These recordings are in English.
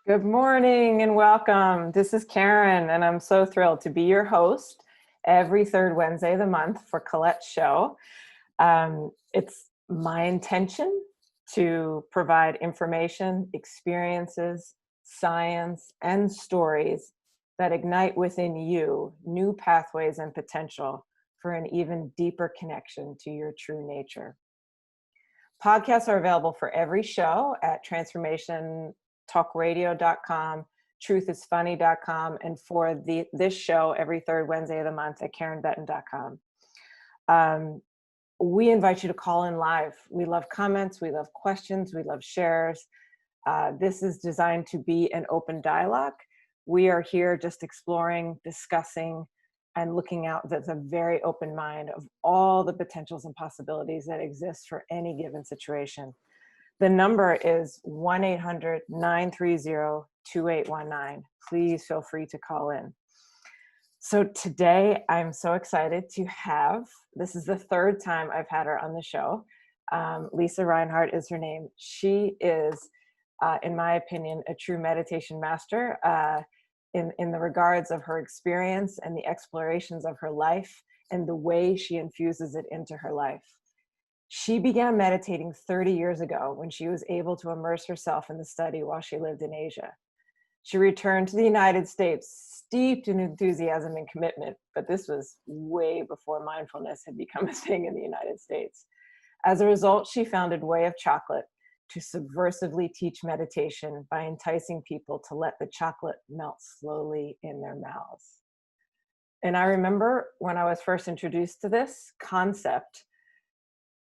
Good morning and welcome. This is Karen, and I'm so thrilled to be your host every third Wednesday of the month for Colette's show. It's my intention to provide information, experiences, science, and stories that ignite within you new pathways and potential for an even deeper connection to your true nature. Podcasts are available for every show at transformationtalkradio.com, truthisfunny.com, and for this show every third Wednesday of the month at karenbetten.com. We invite you to call in live. We love comments, we love questions, we love shares. This is designed to be an open dialogue. We are here just exploring, discussing, and looking out with a very open mind of all the potentials and possibilities that exist for any given situation. The number is 1-800-930-2819. Please feel free to call in. So today I'm so excited to have, this is the third time I've had her on the show. Lisa Reinhardt is her name. She is, in my opinion, a true meditation master. In the regards of her experience and the explorations of her life and the way she infuses it into her life. She began meditating 30 years ago when she was able to immerse herself in the study while she lived in Asia. She returned to the United States steeped in enthusiasm and commitment, but this was way before mindfulness had become a thing in the United States. As a result, she founded Way of Chocolate to subversively teach meditation by enticing people to let the chocolate melt slowly in their mouths. And I remember when I was first introduced to this concept,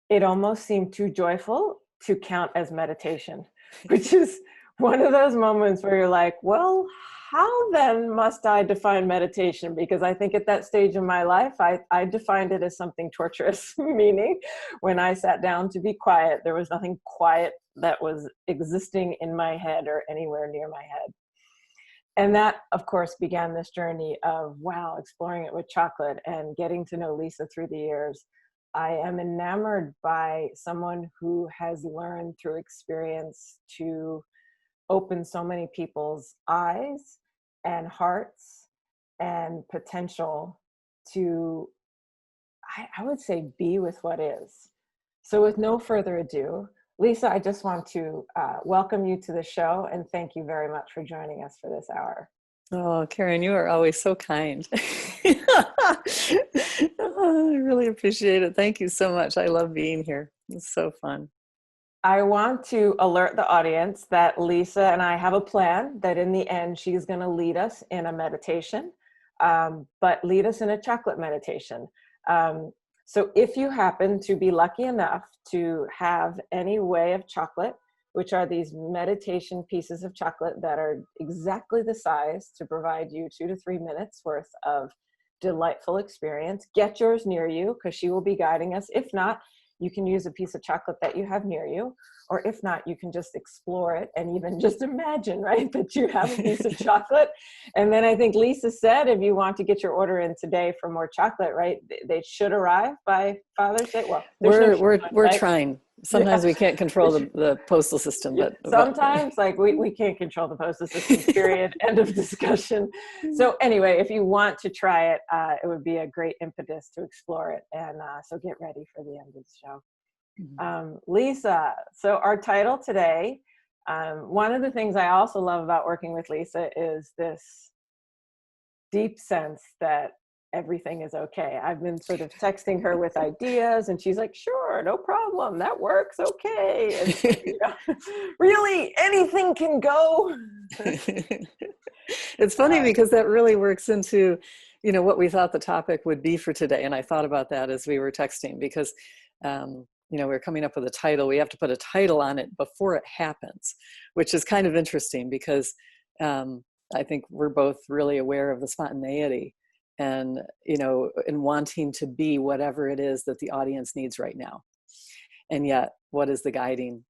it almost seemed too joyful to count as meditation, which is one of those moments where you're like, well, how then must I define meditation? Because I think at that stage in my life, I defined it as something torturous, meaning when I sat down to be quiet, there was nothing quiet that was existing in my head or anywhere near my head. And that, of course, began this journey of, wow, exploring it with chocolate and getting to know Lisa through the years. I am enamored by someone who has learned through experience to open so many people's eyes and hearts and potential to, I would say, be with what is. So with no further ado, Lisa, I just want to welcome you to the show and thank you very much for joining us for this hour. Oh, Karen, you are always so kind. Oh, I really appreciate it. Thank you so much. I love being here. It's so fun. I want to alert the audience that Lisa and I have a plan that in the end, she's going to lead us in a meditation, but lead us in a chocolate meditation. So if you happen to be lucky enough to have any Way of Chocolate, which are these meditation pieces of chocolate that are exactly the size to provide you 2 to 3 minutes worth of delightful experience, get yours near you because she will be guiding us. If not, you can use a piece of chocolate that you have near you, or if not, you can just explore it and even just imagine, right, that you have a piece of chocolate. And then I think Lisa said, if you want to get your order in today for more chocolate, right, they should arrive by Father's Day. Well, we're right? trying. Sometimes we can't control the postal system, but sometimes like we can't control the postal system, period, end of discussion. So anyway, if you want to try it, it would be a great impetus to explore it. And so get ready for the end of the show. Lisa, so our title today, one of the things I also love about working with Lisa is this deep sense that everything is okay. I've been sort of texting her with ideas and she's like, sure, no problem. That works. Okay. And you know, really anything can go. It's funny because that really works into, what we thought the topic would be for today. And I thought about that as we were texting because, we're coming up with a title. We have to put a title on it before it happens, which is kind of interesting because I think we're both really aware of the spontaneity and, in wanting to be whatever it is that the audience needs right now. And yet, what is the guiding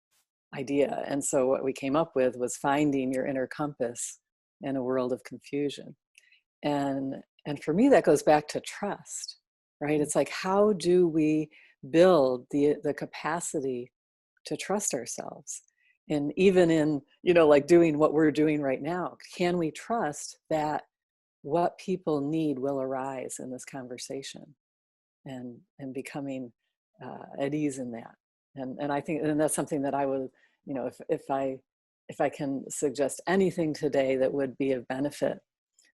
idea? And so what we came up with was finding your inner compass in a world of confusion. And for me, that goes back to trust, right? It's like, how do we build the capacity to trust ourselves And even in, you know, like doing what we're doing right now, can we trust that what people need will arise in this conversation, and becoming at ease in that. And I think, and that's something that I would, you know, if I can suggest anything today that would be of benefit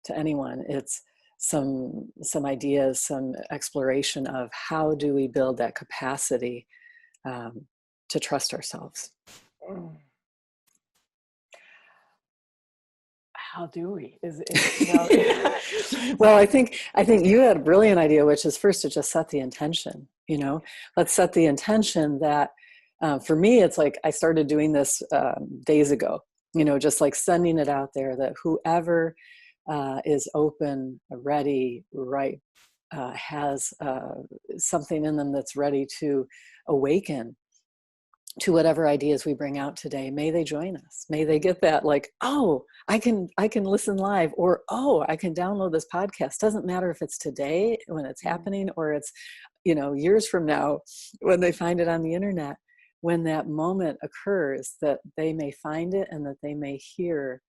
to anyone, it's some ideas, some exploration of how do we build that capacity to trust ourselves. Mm. How do we? Is you know? Well, I think you had a brilliant idea, which is first to just set the intention. You know, let's set the intention that for me, it's like I started doing this days ago. You know, just like sending it out there that whoever is open, ready, right, has something in them that's ready to awaken to whatever ideas we bring out today. May they join us. May they get that, like, oh, I can listen live, or oh, I can download this podcast. Doesn't matter if it's today when it's happening, or it's, you know, years from now when they find it on the internet. When that moment occurs, that they may find it and that they may hear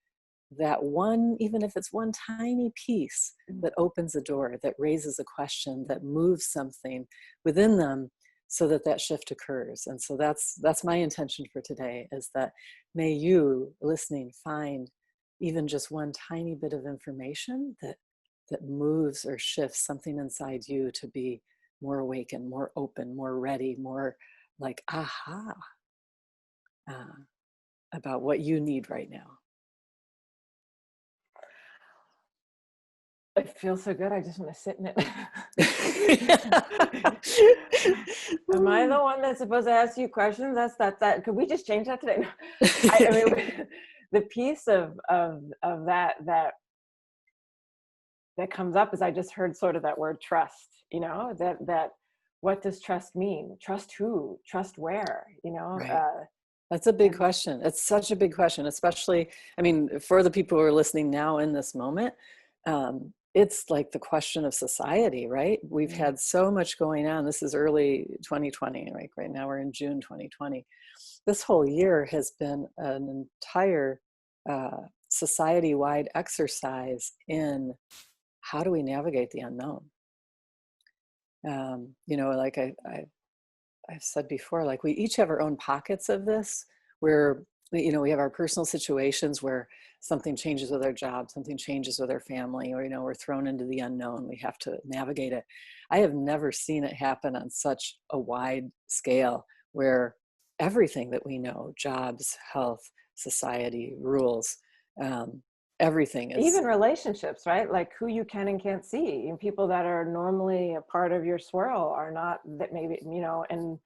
that one, even if it's one tiny piece that opens a door, that raises a question, that moves something within them, so that that shift occurs. And so that's my intention for today, is that may you listening find even just one tiny bit of information that moves or shifts something inside you to be more awakened, more open, more ready, more like aha about what you need right now. It feels so good. I just want to sit in it. Am I the one that's supposed to ask you questions? That. Could we just change that today? I mean, the piece of that comes up is I just heard sort of that word trust. You know, that what does trust mean? Trust who? Trust where? You know. Right. That's a big question. It's such a big question, especially, I mean, for the people who are listening now in this moment. It's like the question of society, right? We've had so much going on. This is early 2020, right? Right now we're in June 2020. This whole year has been an entire society-wide exercise in how do we navigate the unknown? You know, like I've said before, like we each have our own pockets of this, where, you know, we have our personal situations where something changes with our job, something changes with our family, or, you know, we're thrown into the unknown. We have to navigate it. I have never seen it happen on such a wide scale, where everything that we know, jobs, health, society, rules, everything is. Even relationships, right? Like who you can and can't see. And people that are normally a part of your swirl are not, that maybe, you know, and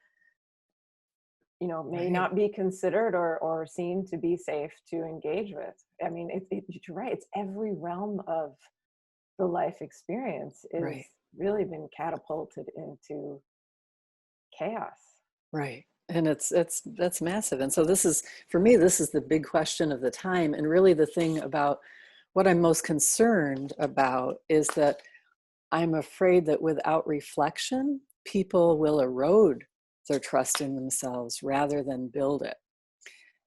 you know, may Right. not be considered or seen to be safe to engage with. I mean, you're right. It's every realm of the life experience is Right. really been catapulted into chaos. Right. And that's massive. And so this is, for me, this is the big question of the time. And really the thing about what I'm most concerned about is that I'm afraid that without reflection, people will erode their trust in themselves rather than build it.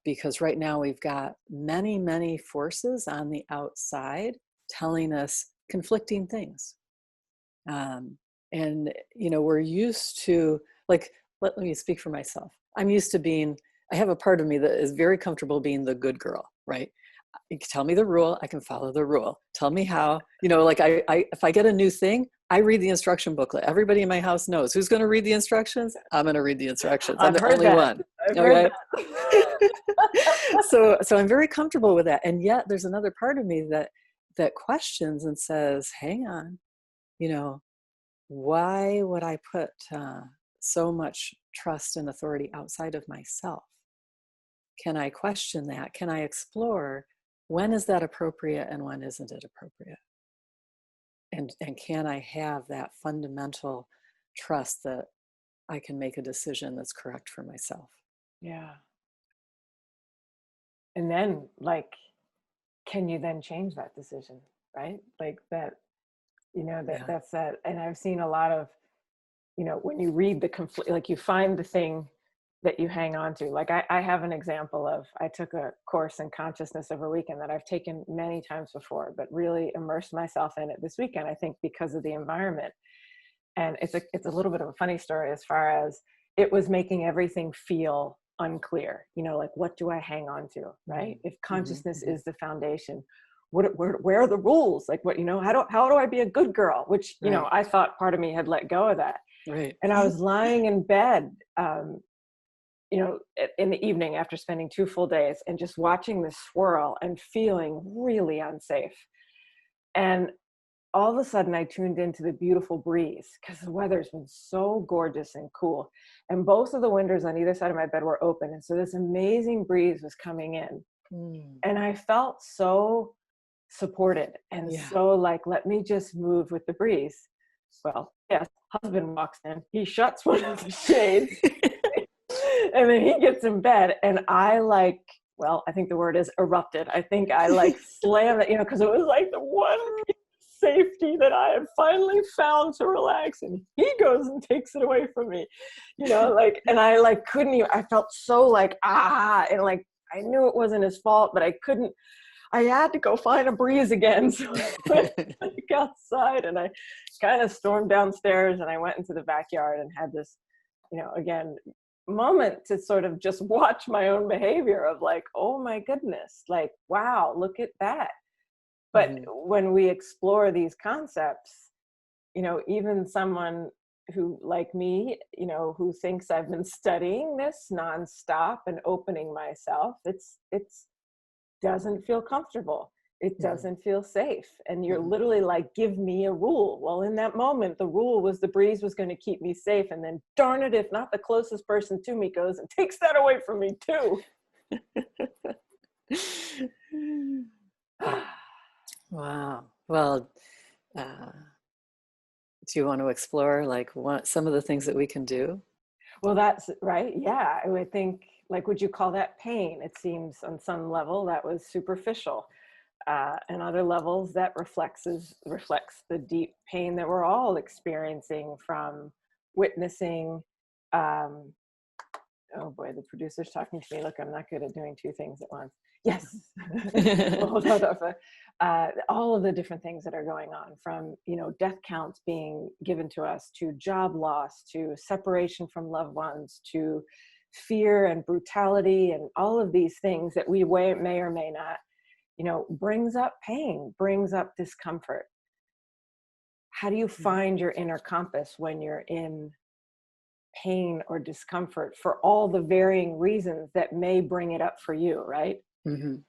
Because right now we've got many, many forces on the outside telling us conflicting things. And, you know, we're used to, like, let me speak for myself. I'm used to being, I have a part of me that is very comfortable being the good girl, right? You can tell me the rule, I can follow the rule. Tell me how, you know, like I if I get a new thing, I read the instruction booklet. Everybody in my house knows who's going to read the instructions. I'm going to read the instructions. I'm the only one. I've heard that. So I'm very comfortable with that. And yet there's another part of me that questions and says, hang on, you know, why would I put so much trust and authority outside of myself? Can I question that? Can I explore when is that appropriate and when isn't it appropriate? And can I have that fundamental trust that I can make a decision that's correct for myself? Yeah. And then, like, can you then change that decision, right? Like that, you know, Yeah. that's that. And I've seen a lot of, you know, when you read the conflict, like you find the thing that you hang on to. Like I have an example of, I took a course in consciousness over a weekend that I've taken many times before, but really immersed myself in it this weekend, I think because of the environment. And it's a little bit of a funny story as far as it was making everything feel unclear. You know, like, what do I hang on to, right? If consciousness is the foundation, where are the rules? Like, what, you know, how do I be a good girl? Which, you know, I thought part of me had let go of that. Right. And I was lying in bed, you know, in the evening after spending 2 full days and just watching this swirl and feeling really unsafe. And all of a sudden I tuned into the beautiful breeze because the weather's been so gorgeous and cool. And both of the windows on either side of my bed were open. And so this amazing breeze was coming in. And I felt so supported and so like, let me just move with the breeze. Well, yes, husband walks in, he shuts one of the shades and then he gets in bed and I like, well, I think the word is erupted. I think I like slammed it, you know, because it was like the one safety that I had finally found to relax, and he goes and takes it away from me, you know, like, and I like couldn't even, I felt so like, and like, I knew it wasn't his fault, but I had to go find a breeze again. So I went back outside and I kind of stormed downstairs and I went into the backyard and had this, you know, again, moment to sort of just watch my own behavior of like, oh my goodness, like, wow, look at that. But when we explore these concepts, you know, even someone who, like me, you know, who thinks I've been studying this nonstop and opening myself, it's doesn't feel comfortable. It doesn't feel safe. And you're literally like, give me a rule. Well, in that moment, the rule was the breeze was going to keep me safe. And then darn it, if not the closest person to me goes and takes that away from me too. Wow. Well, do you want to explore like some of the things that we can do? Well, that's right. Yeah. I would think, like, would you call that pain? It seems on some level that was superficial. And other levels that reflects the deep pain that we're all experiencing from witnessing. Oh boy, the producer's talking to me. Look, I'm not good at doing 2 things at once. Yes. Hold on. All of the different things that are going on, from, you know, death counts being given to us, to job loss, to separation from loved ones, to fear and brutality, and all of these things that we may or may not, you know, brings up pain, brings up discomfort. How do you find your inner compass when you're in pain or discomfort for all the varying reasons that may bring it up for you, right?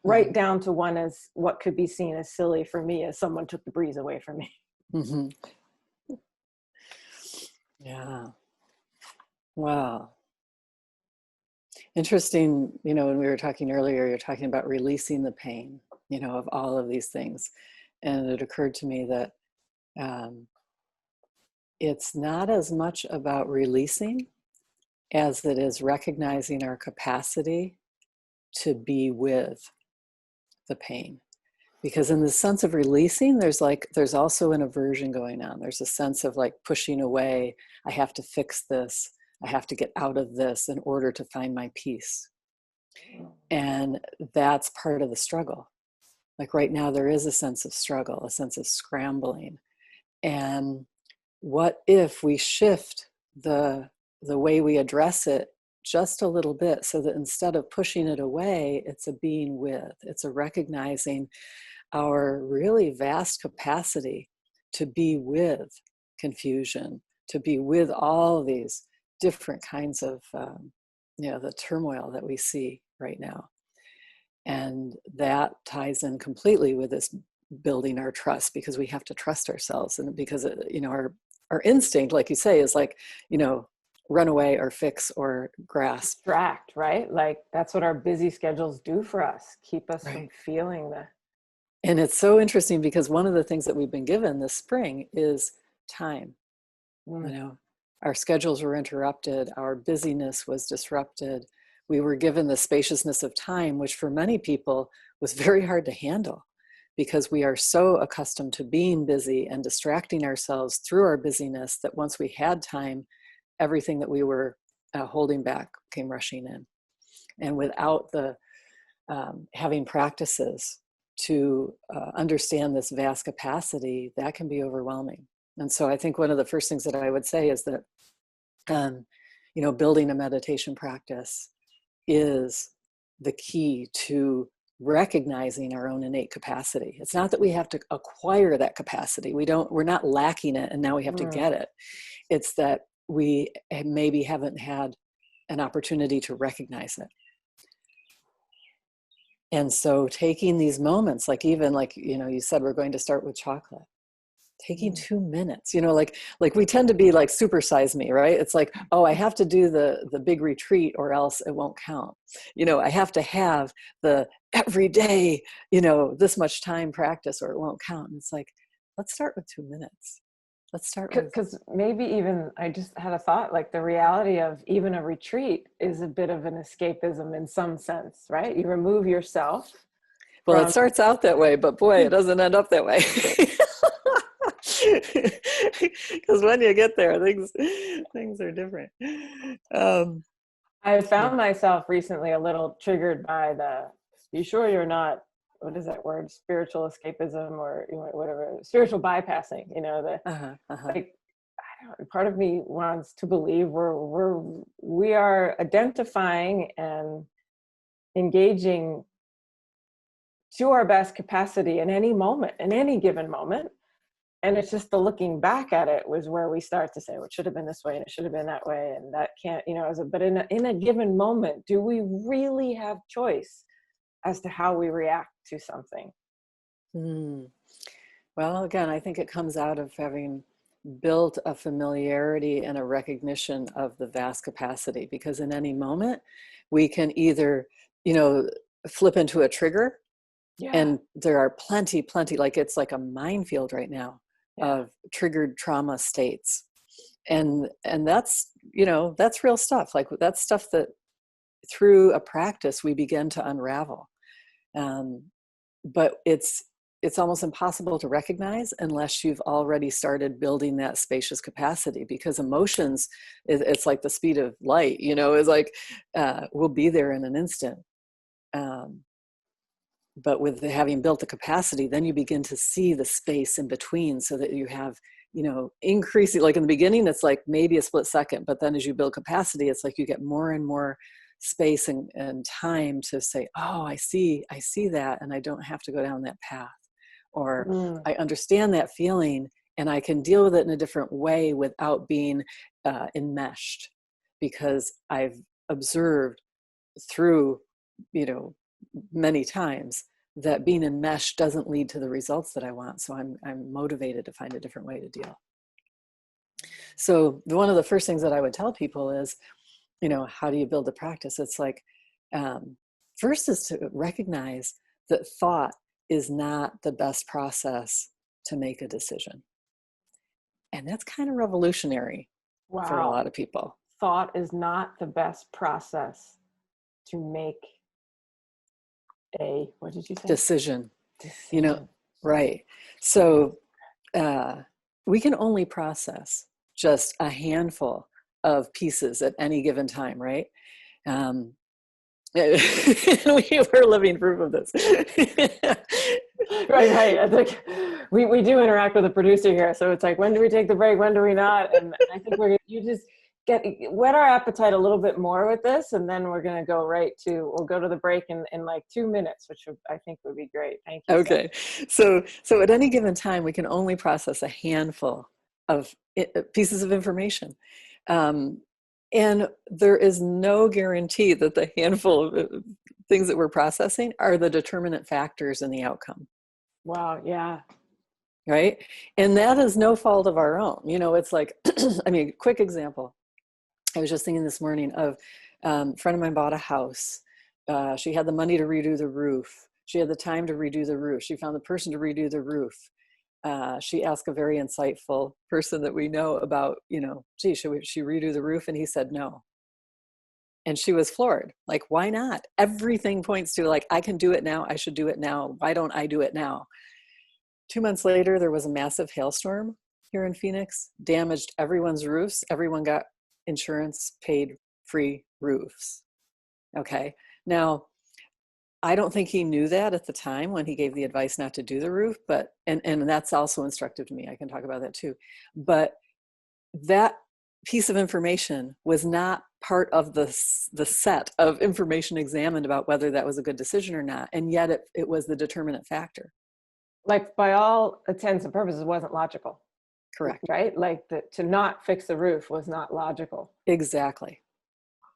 Right down to one as what could be seen as silly for me as someone took the breeze away from me. Yeah. Wow. Interesting. You know, when we were talking earlier, you're talking about releasing the pain, you know, of all of these things. And it occurred to me that it's not as much about releasing as it is recognizing our capacity to be with the pain. Because in the sense of releasing, there's also an aversion going on. There's a sense of like pushing away. I have to fix this. I have to get out of this in order to find my peace. And that's part of the struggle. Like right now, there is a sense of struggle, a sense of scrambling. And what if we shift the way we address it just a little bit, so that instead of pushing it away, it's a being with, it's a recognizing our really vast capacity to be with confusion, to be with all these different kinds of, you know, the turmoil that we see right now. And that ties in completely with this building our trust, because we have to trust ourselves. And because, you know, our instinct, like you say, is like, you know, run away or fix or grasp. Distract, right? Like that's what our busy schedules do for us, keep us from feeling the... And it's so interesting because one of the things that we've been given this spring is time. You know, our schedules were interrupted, our busyness was disrupted. We were given the spaciousness of time, which for many people was very hard to handle, because we are so accustomed to being busy and distracting ourselves through our busyness that once we had time, everything that we were holding back came rushing in. And without the having practices to understand this vast capacity, that can be overwhelming. And so I think one of the first things that I would say is that, building a meditation practice is the key to recognizing our own innate capacity. It's not that we have to acquire that capacity. We're not lacking it and now we have to get it. It's that we maybe haven't had an opportunity to recognize it. And so taking these moments, like even like, you said, we're going to start with chocolate, taking 2 minutes, like we tend to be like supersize me, right? It's like, oh, I have to do the big retreat or else it won't count. I have to have the every day, this much time practice or it won't count. And it's like, let's start with 2 minutes. Let's start with, because maybe even I just had a thought, like the reality of even a retreat is a bit of an escapism in some sense, right? You remove yourself. Well, it starts out that way, but boy, it doesn't end up that way. Because when you get there, things are different. I found myself recently a little triggered by you sure you're not, what is that word? Spiritual escapism or whatever, spiritual bypassing, like, I don't, part of me wants to believe we are identifying and engaging to our best capacity in any moment, in any given moment. And it's just the looking back at it was where we start to say, well, it should have been this way and it should have been that way. And that can't, but in a given moment, do we really have choice as to how we react to something? Well, again, I think it comes out of having built a familiarity and a recognition of the vast capacity, because in any moment we can either, flip into a trigger. Yeah. And there are plenty, like it's like a minefield right now of triggered trauma states. And that's, that's real stuff. Like that's stuff that through a practice we begin to unravel. But it's almost impossible to recognize unless you've already started building that spacious capacity, because emotions, it's like the speed of light, is like, we'll be there in an instant. But with having built the capacity, then you begin to see the space in between, so that you have, increasing, like in the beginning, it's like maybe a split second, but then as you build capacity, it's like you get more and more space and time to say, oh, I see that, and I don't have to go down that path. Or I understand that feeling and I can deal with it in a different way without being enmeshed, because I've observed through, many times that being enmeshed doesn't lead to the results that I want. So I'm motivated to find a different way to deal. So one of the first things that I would tell people is, how do you build a practice? It's like, first is to recognize that thought is not the best process to make a decision. And that's kind of revolutionary for a lot of people. Thought is not the best process to make what did you say? Decision. Right. So we can only process just a handful of pieces at any given time, right? We're living proof of this. Right. I think we do interact with the producer here, so it's like, when do we take the break? When do we not? And I think you just whet our appetite a little bit more with this, and then we're going to we'll go to the break in like 2 minutes, which I think would be great. Thank you. Okay. So at any given time, we can only process a handful of pieces of information. And there is no guarantee that the handful of things that we're processing are the determinant factors in the outcome. Wow. Yeah. Right. And that is no fault of our own. It's like, quick example. I was just thinking this morning of a friend of mine bought a house. She had the money to redo the roof. She had the time to redo the roof. She found the person to redo the roof. She asked a very insightful person that we know about, should she redo the roof? And he said no. And she was floored. Like, why not? Everything points to like, I can do it now. I should do it now. Why don't I do it now? 2 months later, there was a massive hailstorm here in Phoenix, damaged everyone's roofs. Everyone got insurance paid free roofs. Okay. Now, I don't think he knew that at the time when he gave the advice not to do the roof, but, and that's also instructive to me. I can talk about that too. But that piece of information was not part of the set of information examined about whether that was a good decision or not. And yet it was the determinant factor. Like, by all intents and purposes, it wasn't logical. Correct. Right? Like, to not fix the roof was not logical. Exactly.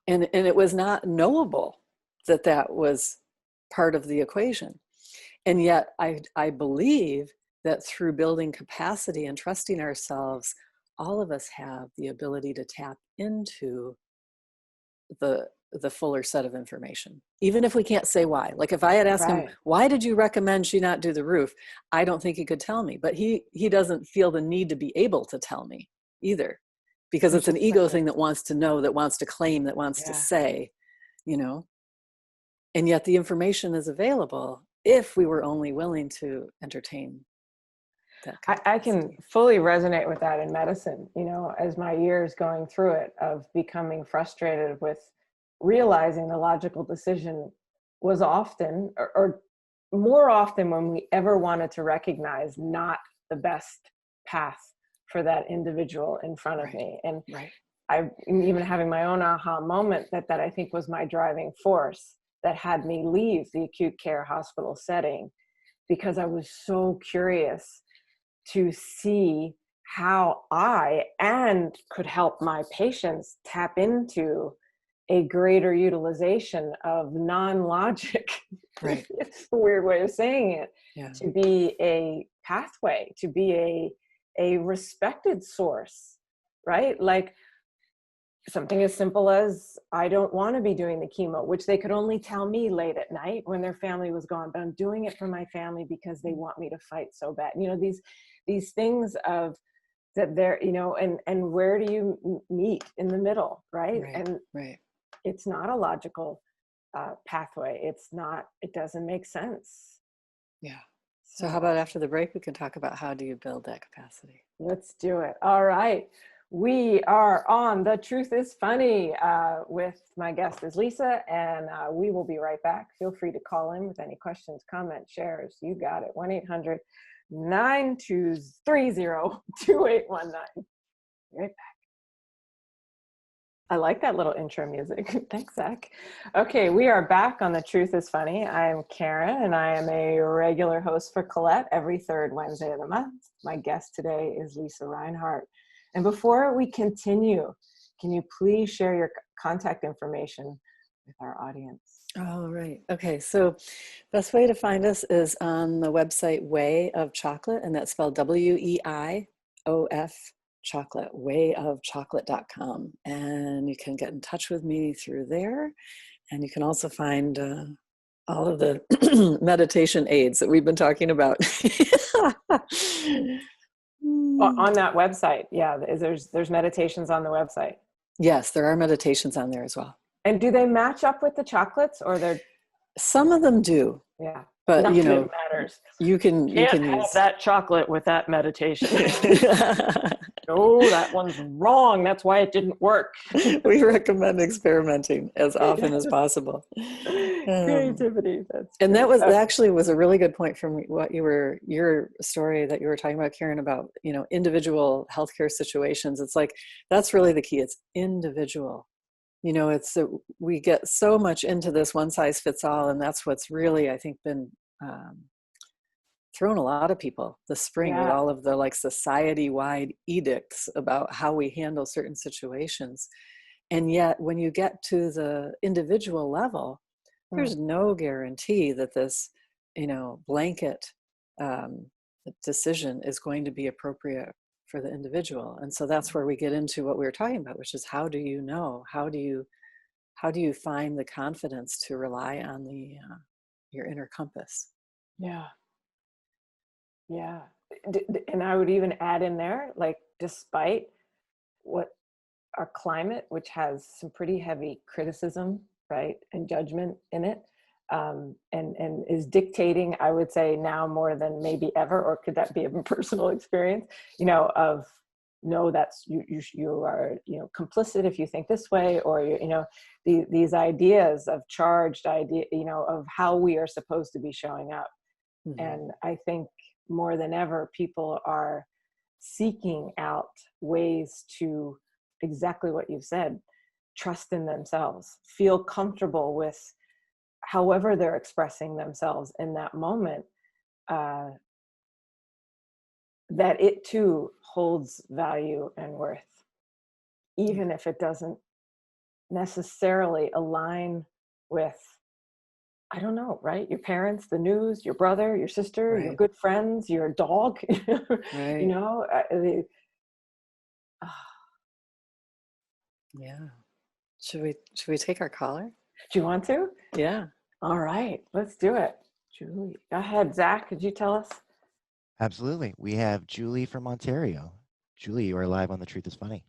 And it was not knowable that that was part of the equation. And yet I believe that through building capacity and trusting ourselves, all of us have the ability to tap into the fuller set of information, even if we can't say why. Like, if I had asked him, why did you recommend she not do the roof? I don't think he could tell me, but he doesn't feel the need to be able to tell me either, because it's an ego thing that wants to know, that wants to claim, that wants to say, you know. And yet the information is available if we were only willing to entertain that. I can fully resonate with that in medicine, you know, as my years going through it, of becoming frustrated with realizing the logical decision was often, or more often, when we ever wanted to recognize not the best path for that individual in front of me. And I'm even having my own aha moment that I think was my driving force that had me leave the acute care hospital setting, because I was so curious to see how I could help my patients tap into a greater utilization of non-logic. It's a weird way of saying it. To be a pathway, to be a respected source, right? Like, something as simple as, I don't want to be doing the chemo, which they could only tell me late at night when their family was gone, but I'm doing it for my family because they want me to fight so bad. You know, these things of that they're, you know, and where do you meet in the middle, right? And it's not a logical pathway. It doesn't make sense. Yeah. So how about after the break, we can talk about how do you build that capacity? Let's do it. All right. We are on The Truth is Funny with my guest is Lisa, and we will be right back. Feel free to call in with any questions, comments, shares. You got it. 1-800-930-2819. Right back. I like that little intro music. Thanks, Zach. Okay, we are back on The Truth is Funny. I am Karen, and I am a regular host for Colette every third Wednesday of the month. My guest today is Lisa Reinhardt. And before we continue, can you please share your contact information with our audience? Oh, right. Okay. So best way to find us is on the website Way of Chocolate, and that's spelled WEIOF chocolate, wayofchocolate.com. And you can get in touch with me through there. And you can also find all of the meditation aids that we've been talking about. On that website, there's meditations on the website. Yes, there are meditations on there as well. And do they match up with the chocolates, or they're? Some of them do. Yeah, but nothing you know, matters. You can have use that chocolate with that meditation. Oh, that one's wrong. That's why it didn't work. We recommend experimenting as often as possible. Creativity. That actually was a really good point from what your story that you were talking about, Karen, about, you know, individual healthcare situations. It's like, that's really the key. It's individual. You know, we get so much into this one size fits all, and that's what's really, I think, been thrown a lot of people this spring with all of the like society-wide edicts about how we handle certain situations. And yet when you get to the individual level, there's no guarantee that this, you know, blanket decision is going to be appropriate for the individual. And so that's where we get into what we were talking about, which is, how do you know? How do you find the confidence to rely on your inner compass? Yeah. Yeah. And I would even add in there, like, despite what our climate, which has some pretty heavy criticism, right, and judgment in it, and is dictating, I would say now more than maybe ever, or could that be a personal experience, you know, of no, that's you are, complicit if you think this way, or these ideas of charged idea, of how we are supposed to be showing up. Mhm. And I think more than ever, people are seeking out ways to, exactly what you've said, trust in themselves, feel comfortable with however they're expressing themselves in that moment, uh, that it too holds value and worth, even if it doesn't necessarily align with, I don't know, right? Your parents, the news, your brother, your sister, your Right. good friends, your dog, Right. uh, Yeah. Should we take our caller? do you want to? Yeah. All right, let's do it. Julie, go ahead. Zach, could you tell us? Absolutely. We have Julie from Ontario. Julie, you are live on The Truth is Funny.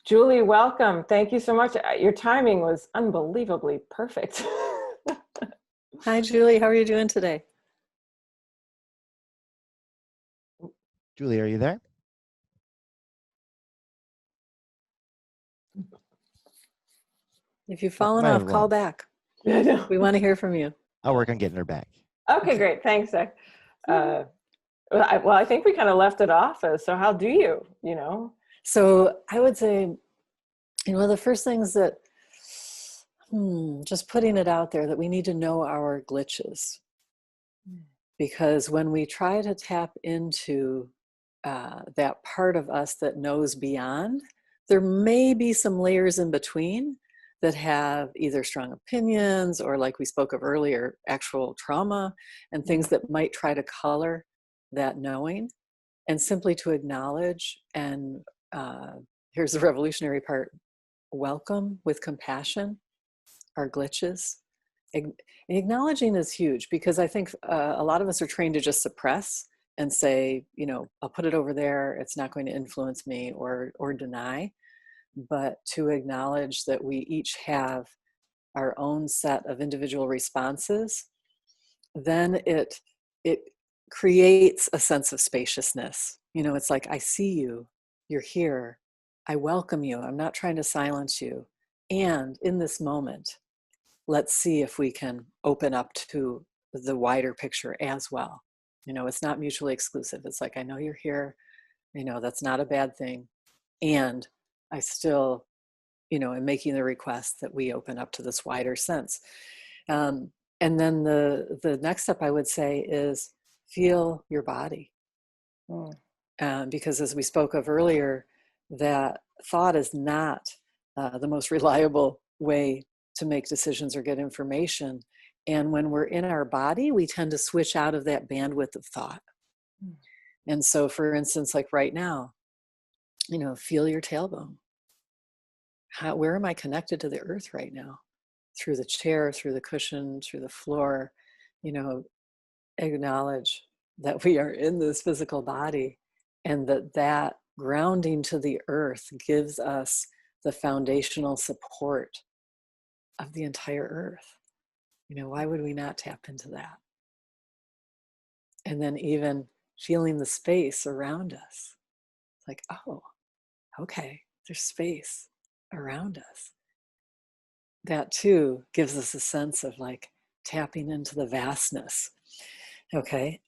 Julie, welcome. Thank you so much. Your timing was unbelievably perfect. Hi, Julie. How are you doing today? Julie, are you there? If you've Oh, fallen might have off, call lost. back. I know. We want to hear from you. I'll work on getting her back. Okay, great. Thanks, Zach. I think we kind of left it off as, so how do you, So I would say, the first things that, just putting it out there, that we need to know our glitches. Because when we try to tap into that part of us that knows beyond, there may be some layers in between that have either strong opinions or, like we spoke of earlier, actual trauma and things that might try to color that knowing. And simply to acknowledge, and here's the revolutionary part, welcome with compassion our glitches. Acknowledging is huge, because I think a lot of us are trained to just suppress and say, I'll put it over there, it's not going to influence me, or deny. But to acknowledge that we each have our own set of individual responses, then it creates a sense of spaciousness. It's like, I see you, you're here, I welcome you, I'm not trying to silence you. And in this moment, let's see if we can open up to the wider picture as well. It's not mutually exclusive. It's like, I know you're here, that's not a bad thing. And I still, am making the request that we open up to this wider sense. And then the next step I would say is feel your body. Because as we spoke of earlier, that thought is not the most reliable way to make decisions or get information. And when we're in our body, we tend to switch out of that bandwidth of thought. And so, for instance, like right now, feel your tailbone. Where am I connected to the earth right now? Through the chair, through the cushion, through the floor. Acknowledge that we are in this physical body, and that grounding to the earth gives us the foundational support of the entire earth. Why would we not tap into that? And then even feeling the space around us. Like, oh, okay, there's space around us. That too gives us a sense of like tapping into the vastness. Okay.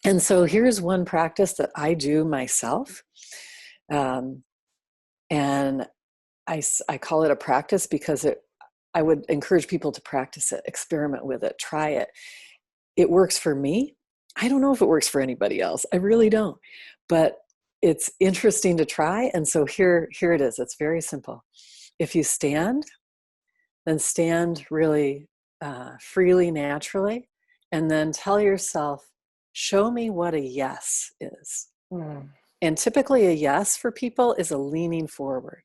And so here's one practice that I do myself. And I call it a practice because I would encourage people to practice it, experiment with it, try it. It works for me. I don't know if it works for anybody else. I really don't. But it's interesting to try. And so here it is. It's very simple. If you stand, then stand really freely, naturally, and then tell yourself, show me what a yes is. And typically a yes for people is a leaning forward.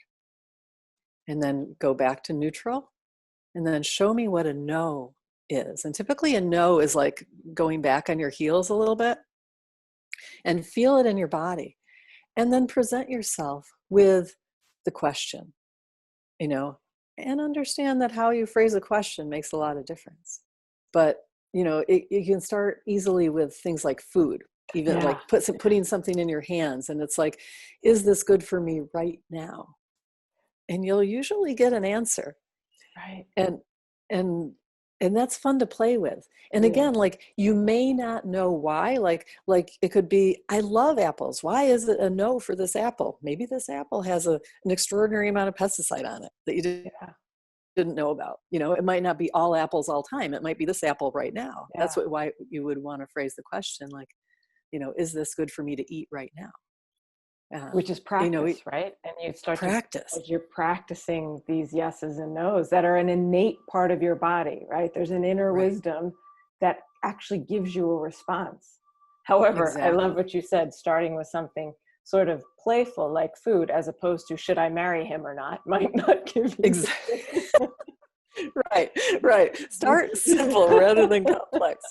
And then go back to neutral. And then show me what a no is. And typically a no is like going back on your heels a little bit. And feel it in your body. And then present yourself with the question, and understand that how you phrase a question makes a lot of difference. But, you can start easily with things like food. even Yeah. like putting something in your hands. And it's like, is this good for me right now? And you'll usually get an answer. Right. And, and, and that's fun to play with. And Yeah. again, like you may not know why, like it could be, I love apples. Why is it a no for this apple? Maybe this apple has an extraordinary amount of pesticide on it that you didn't know about. You know, it might not be all apples all time. It might be this apple right now. Yeah. That's why you would want to phrase the question like, you know, is this good for me to eat right now? Which is practice, you know, right? And you start practice. as you're practicing these yeses and nos that are an innate part of your body, right? There's an inner wisdom that actually gives you a response. However, I love what you said, starting with something sort of playful like food, as opposed to should I marry him or not, might not give you exactly. Right. Start simple rather than complex.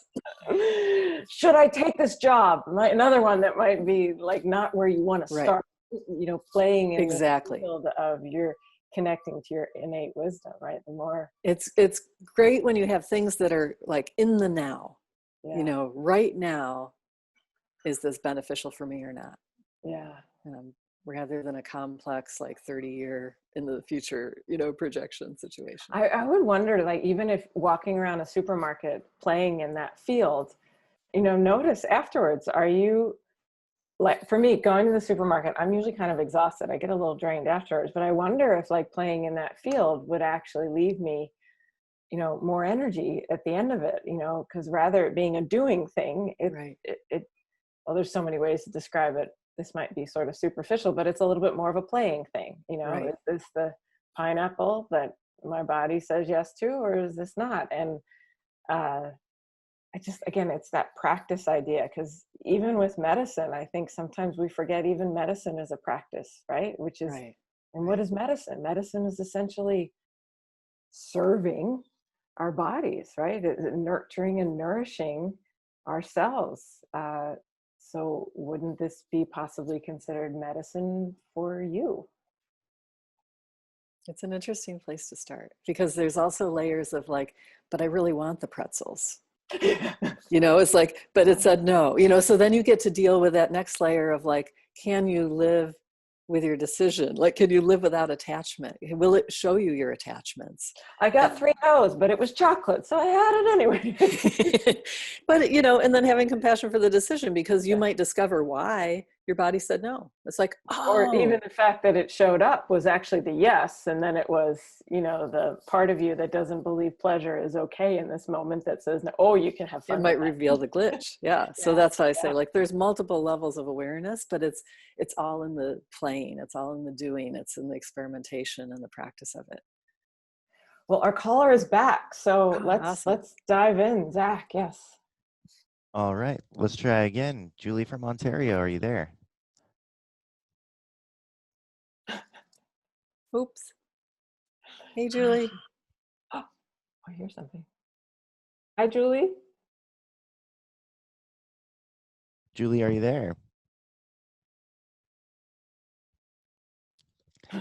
Should I take this job? Another one that might be like not where you want to start, you know, playing in the field of your connecting to your innate wisdom, right? The more it's great when you have things that are like in the now, you know, right now, is this beneficial for me or not? Yeah. Rather than a complex, like 30-year in the future, you know, projection situation. I would wonder, like, even if walking around a supermarket playing in that field, you know, notice afterwards, are you, like, for me, going to the supermarket, I'm usually kind of exhausted. I get a little drained afterwards, but I wonder if like playing in that field would actually leave me, you know, more energy at the end of it, you know, because rather it being a doing thing, well, there's so many ways to describe it. This might be sort of superficial, but it's a little bit more of a playing thing. You know, is this the pineapple that my body says yes to, or is this not? And I just, again, it's that practice idea, because even with medicine, I think sometimes we forget even medicine is a practice, right? Which is, and what is medicine? Medicine is essentially serving our bodies, right? Nurturing and nourishing ourselves. So wouldn't this be possibly considered medicine for you? It's an interesting place to start, because there's also layers of like, but I really want the pretzels. You know, it's like, but it said no, you know, so then you get to deal with that next layer of like, can you live with your decision? Like, can you live without attachment? Will it show you your attachments? I got 3 no's, but it was chocolate, so I had it anyway. But, you know, and then having compassion for the decision, because you might discover why your body said no. It's like, or even the fact that it showed up was actually the yes, and then it was, you know, the part of you that doesn't believe pleasure is okay in this moment that says no, oh, you can have fun. It might reveal the glitch. So that's why I say, like, there's multiple levels of awareness, but it's all in the playing, it's all in the doing, it's in the experimentation and the practice of it. Well, our caller is back, so let's dive in. Zach, yes. All right, let's try again. Julie from Ontario, are you there? Oops. Hey, Julie. Oh, I hear something. Hi, Julie. Julie, are you there?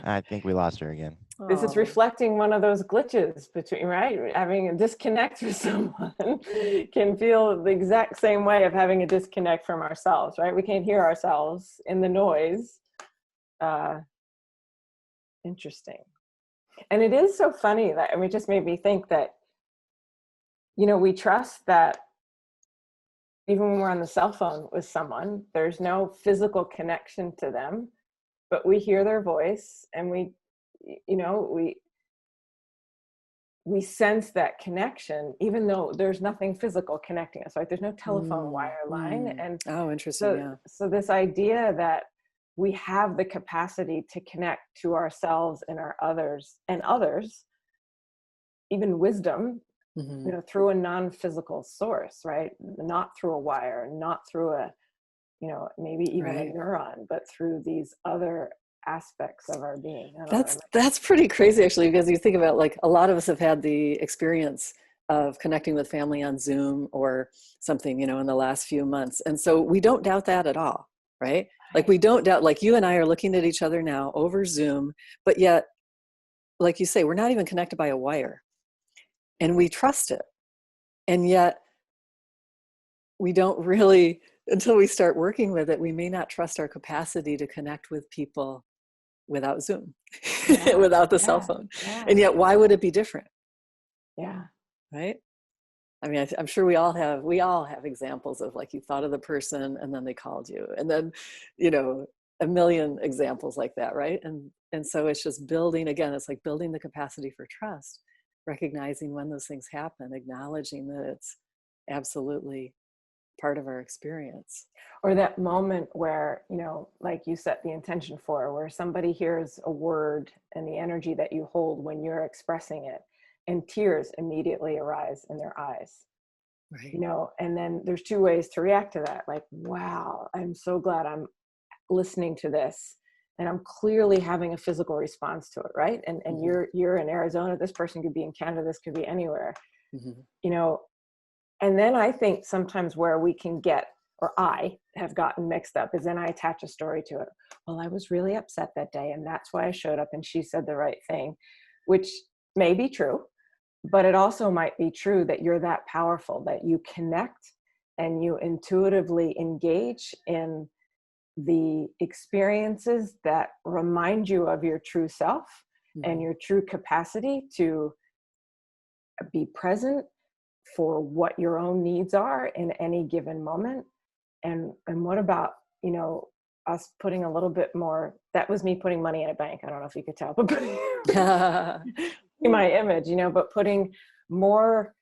I think we lost her again. This is reflecting one of those glitches between, right? Having a disconnect with someone can feel the exact same way of having a disconnect from ourselves, right? We can't hear ourselves in the noise. Interesting. And it is so funny that, I mean, it just made me think that, you know, we trust that even when we're on the cell phone with someone, there's no physical connection to them, but we hear their voice and we, you know, we sense that connection, even though there's nothing physical connecting us, right? There's no telephone wire line. And interesting. So this idea that we have the capacity to connect to ourselves and our others, even wisdom, you know, through a non-physical source, right? Not through a wire, not through a, you know, maybe even a neuron, but through these other aspects of our being. That's pretty crazy, actually, because you think about, like, a lot of us have had the experience of connecting with family on Zoom or something, you know, in the last few months. And so we don't doubt that at all, right? Like, we don't doubt, like, you and I are looking at each other now over Zoom, but yet, like you say, we're not even connected by a wire. And we trust it. And yet we don't really until we start working with it, we may not trust our capacity to connect with people without Zoom, Yeah, without the cell yeah, phone. yeah, And yet, why would it be different? yeah. Right? I mean, I'm sure we all have examples of, like, you thought of the person and then they called you, and then, you know, a million examples like that, right? And so it's just building, again, it's like building the capacity for trust, recognizing when those things happen, acknowledging that it's absolutely part of our experience. Or that moment where, you know, like you set the intention for, where somebody hears a word and the energy that you hold when you're expressing it, and tears immediately arise in their eyes. Right. You know, and then there's two ways to react to that. Like, wow, I'm so glad I'm listening to this, and I'm clearly having a physical response to it, right? And Mm-hmm. you're in Arizona, this person could be in Canada, this could be anywhere. Mm-hmm. You know, and then I think sometimes where we can get, or I have gotten mixed up, is then I attach a story to it. Well, I was really upset that day, and that's why I showed up, and she said the right thing, which may be true, but it also might be true that you're that powerful, that you connect and you intuitively engage in the experiences that remind you of your true self and Mm-hmm. your true capacity to be present for what your own needs are in any given moment. And what about, you know, us putting a little bit more, that was me putting money in a bank. I don't know if you could tell, but putting my image, you know, but putting more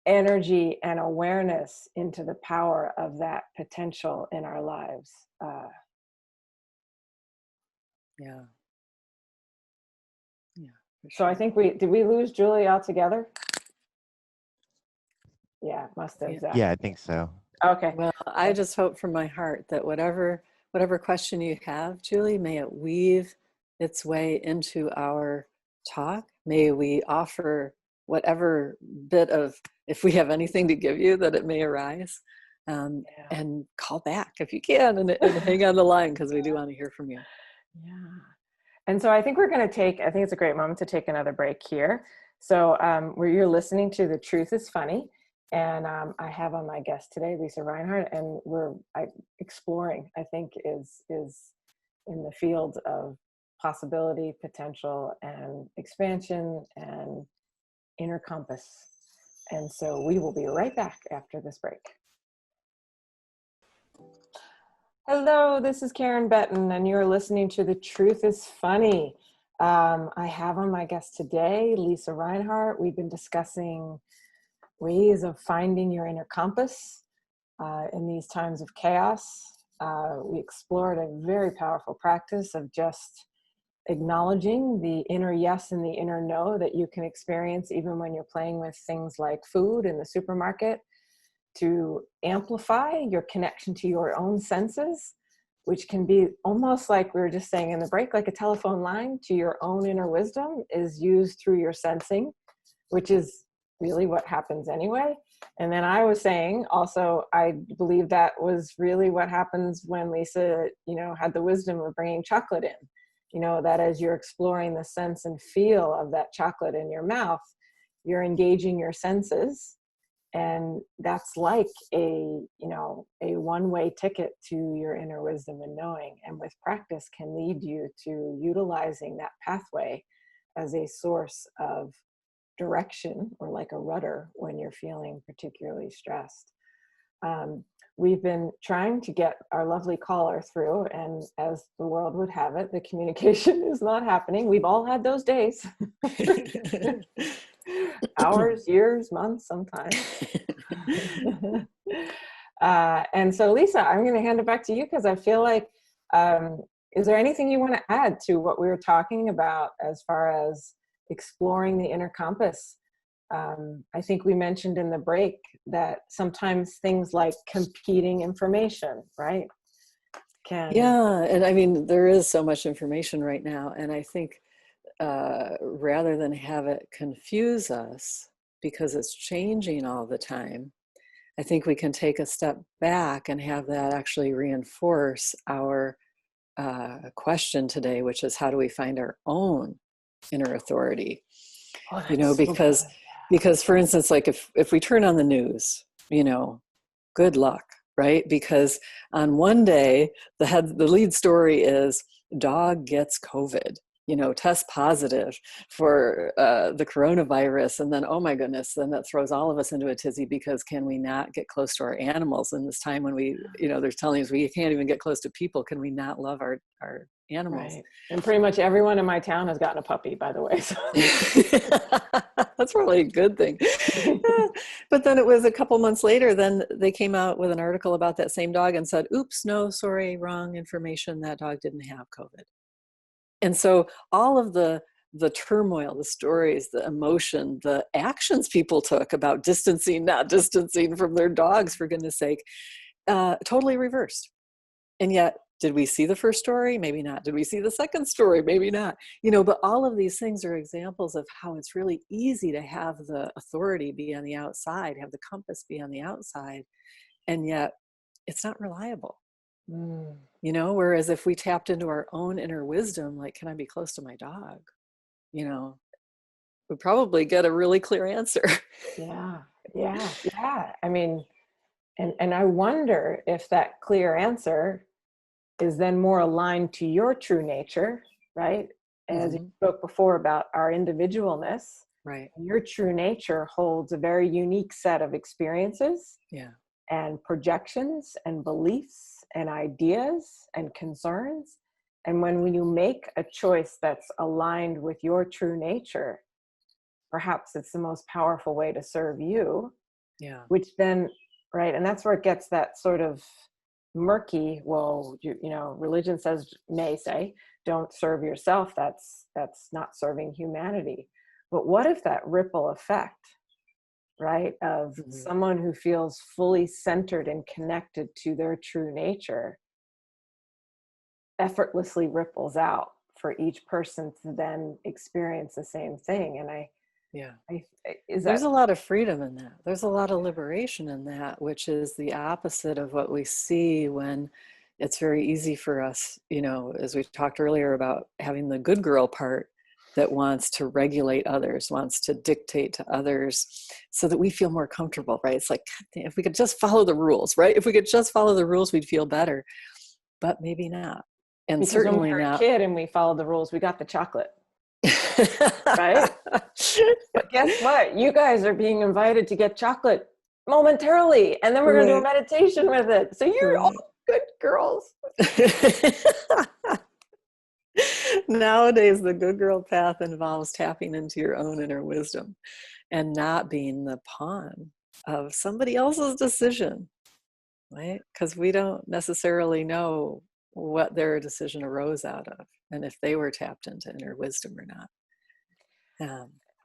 energy and awareness into the power of that potential in our lives. Yeah. Yeah. So I think did we lose Julie altogether? Yeah, must have, Yeah. Zach. Yeah, I think so. Okay. Well, I just hope from my heart that whatever question you have, Julie, may it weave its way into our talk. May we offer whatever bit of, if we have anything to give you, that it may arise. Yeah. And call back if you can, and hang on the line, because we do want to hear from you. Yeah. And so I think I think it's a great moment to take another break here. So where you're listening to The Truth is Funny. And I have on my guest today, Lisa Reinhardt, and we're exploring, I think, is in the field of possibility, potential, and expansion, and inner compass. And so we will be right back after this break. Hello, this is Karen Betten, and you're listening to The Truth is Funny. I have on my guest today, Lisa Reinhardt. We've been discussing ways of finding your inner compass in these times of chaos. We explored a very powerful practice of just acknowledging the inner yes and the inner no that you can experience even when you're playing with things like food in the supermarket, to amplify your connection to your own senses, which can be almost like we were just saying in the break, like a telephone line to your own inner wisdom is used through your sensing, which is really what happens anyway. And then I was saying also, I believe that was really what happens when Lisa, you know, had the wisdom of bringing chocolate in, you know, that as you're exploring the sense and feel of that chocolate in your mouth, you're engaging your senses. And that's like a one-way ticket to your inner wisdom and knowing, and with practice can lead you to utilizing that pathway as a source of direction, or like a rudder when you're feeling particularly stressed. We've been trying to get our lovely caller through, and as the world would have it, the communication is not happening. We've all had those days. Hours, years, months, sometimes. And so, Lisa, I'm going to hand it back to you, because I feel like, is there anything you want to add to what we were talking about as far as exploring the inner compass? I think we mentioned in the break that sometimes things like competing information, right? Yeah, and I mean, there is so much information right now, and I think rather than have it confuse us because it's changing all the time, I think we can take a step back and have that actually reinforce our question today, which is, how do we find our own inner authority? Oh, You know, because for instance, like if we turn on the news, you know, good luck, right? Because on one day, the lead story is dog gets COVID, test positive for the coronavirus. And then, oh my goodness, then that throws all of us into a tizzy, because can we not get close to our animals in this time when they're telling us we can't even get close to people? Can we not love our animals? Right. And pretty much everyone in my town has gotten a puppy, by the way. So. That's probably a good thing. But then it was a couple months later, then they came out with an article about that same dog and said, oops, no, sorry, wrong information. That dog didn't have COVID. And so all of the turmoil, the stories, the emotion, the actions people took about distancing, not distancing from their dogs, for goodness sake, totally reversed. And yet, did we see the first story? Maybe not. Did we see the second story? Maybe not. But all of these things are examples of how it's really easy to have the authority be on the outside, have the compass be on the outside, and yet it's not reliable. Whereas if we tapped into our own inner wisdom, like, can I be close to my dog? We'd probably get a really clear answer. Yeah. I mean, and I wonder if that clear answer is then more aligned to your true nature, right? As you spoke before about our individualness, right? Your true nature holds a very unique set of experiences, and projections and beliefs and ideas and concerns. And when you make a choice that's aligned with your true nature, perhaps it's the most powerful way to serve you. Yeah. Which then, right, and that's where it gets that sort of murky, well, religion may say, don't serve yourself. That's not serving humanity. But what if that ripple effect, right, of someone who feels fully centered and connected to their true nature effortlessly ripples out for each person to then experience the same thing? And there's a lot of freedom in that. There's a lot of liberation in that, which is the opposite of what we see when it's very easy for us, as we talked earlier about having the good girl part that wants to regulate others, wants to dictate to others so that we feel more comfortable, right? It's like, if we could just follow the rules, right? If we could just follow the rules, we'd feel better, but maybe not. And because certainly when we were not. a kid and we followed the rules, we got the chocolate. Right? But guess what? You guys are being invited to get chocolate momentarily, and then we're going to do a meditation with it. So you're all good girls. Nowadays, the good girl path involves tapping into your own inner wisdom and not being the pawn of somebody else's decision, right? Because we don't necessarily know what their decision arose out of and if they were tapped into inner wisdom or not.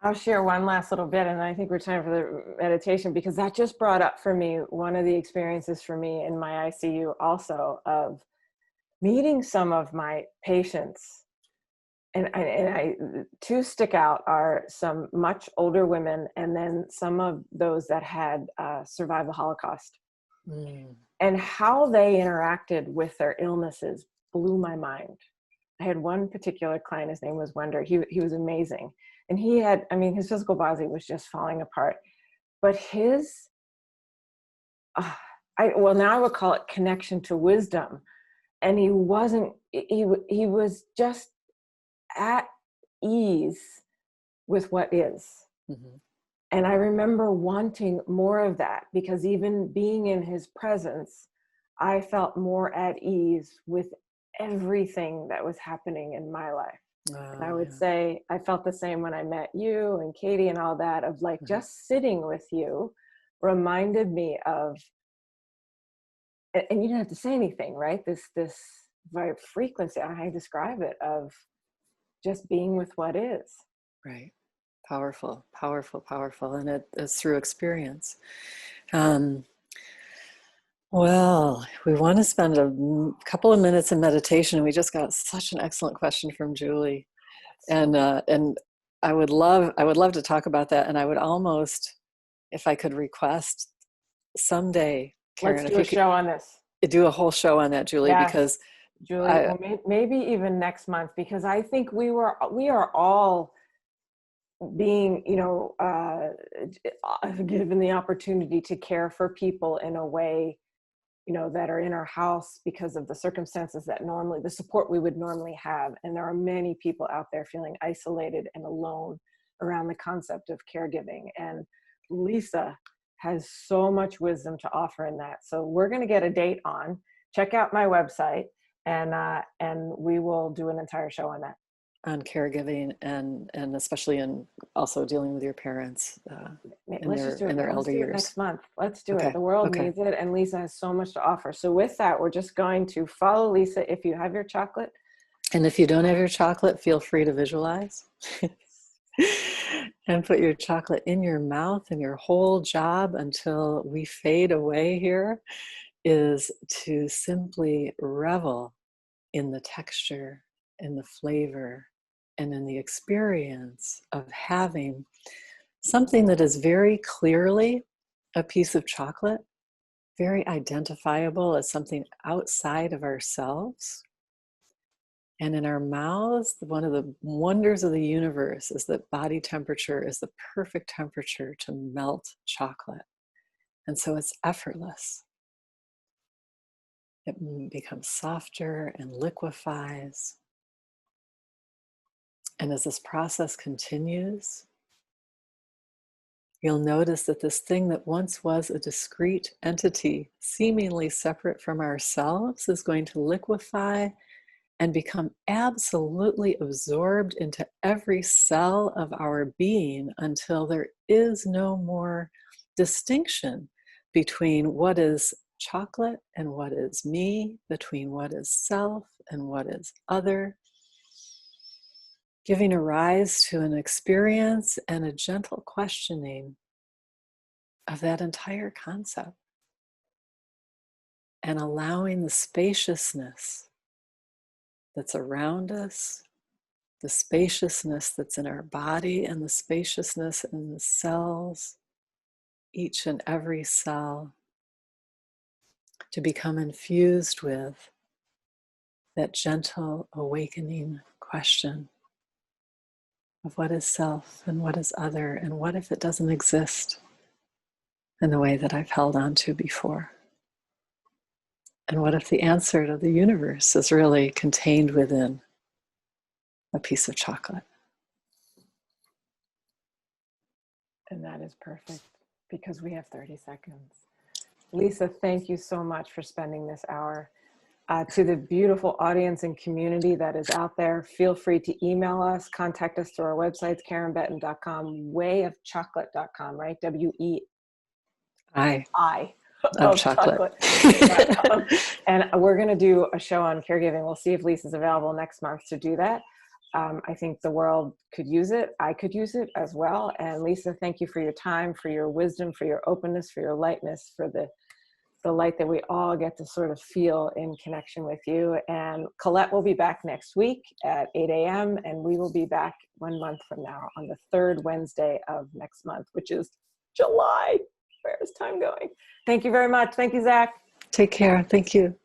I'll share one last little bit, and I think we're time for the meditation, because that just brought up for me one of the experiences for me in my ICU also, of meeting some of my patients. And I two stick out are some much older women, and then some of those that had survived the Holocaust. And how they interacted with their illnesses blew my mind. I had one particular client, his name was Wender. He was amazing. And he had, his physical body was just falling apart. But his, now I would call it connection to wisdom. And he was just at ease with what is. And I remember wanting more of that, because even being in his presence, I felt more at ease with everything that was happening in my life. And I would say I felt the same when I met you and Katie and all that, of like just sitting with you reminded me of, and you didn't have to say anything, right? This very frequency, I describe it, of just being with what is. Right. Powerful, powerful, powerful. And it's through experience. Well, we want to spend a couple of minutes in meditation. We just got such an excellent question from Julie. And I would love to talk about that. And I would almost, if I could request someday, Karen, let's do a show on this. Do a whole show on that, Julie, because Julie, maybe even next month, because I think we are all being, given the opportunity to care for people in a way that are in our house because of the circumstances that the support we would normally have. And there are many people out there feeling isolated and alone around the concept of caregiving. And Lisa has so much wisdom to offer in that. So we're going to get a date on. Check out my website, and we will do an entire show on that. On caregiving and especially in also dealing with your parents in their elder years. Next month. Let's do it. The world needs it, and Lisa has so much to offer. So with that, we're just going to follow Lisa. If you have your chocolate. And if you don't have your chocolate, feel free to visualize. And put your chocolate in your mouth, and your whole job until we fade away here is to simply revel in the texture, in the flavor, and in the experience of having something that is very clearly a piece of chocolate, very identifiable as something outside of ourselves. And in our mouths, one of the wonders of the universe is that body temperature is the perfect temperature to melt chocolate. And so it's effortless. It becomes softer and liquefies. And as this process continues, you'll notice that this thing that once was a discrete entity, seemingly separate from ourselves, is going to liquefy and become absolutely absorbed into every cell of our being until there is no more distinction between what is chocolate and what is me, between what is self and what is other, giving a rise to an experience and a gentle questioning of that entire concept, and allowing the spaciousness that's around us, the spaciousness that's in our body, and the spaciousness in the cells, each and every cell, to become infused with that gentle awakening question of what is self and what is other, and what if it doesn't exist in the way that I've held on to before? And what if the answer to the universe is really contained within a piece of chocolate? And that is perfect, because we have 30 seconds. Lisa, thank you so much for spending this hour. To the beautiful audience and community that is out there, feel free to email us, contact us through our websites, KarenBetten.com, wayofchocolate.com, right? W-E-I of chocolate. And we're going to do a show on caregiving. We'll see if Lisa's available next month to do that. I think the world could use it. I could use it as well. And Lisa, thank you for your time, for your wisdom, for your openness, for your lightness, for the light that we all get to sort of feel in connection with you. And Colette will be back next week at 8 a.m. And we will be back 1 month from now on the third Wednesday of next month, which is July. Where is time going? Thank you very much. Thank you, Zach. Take care. Thank you.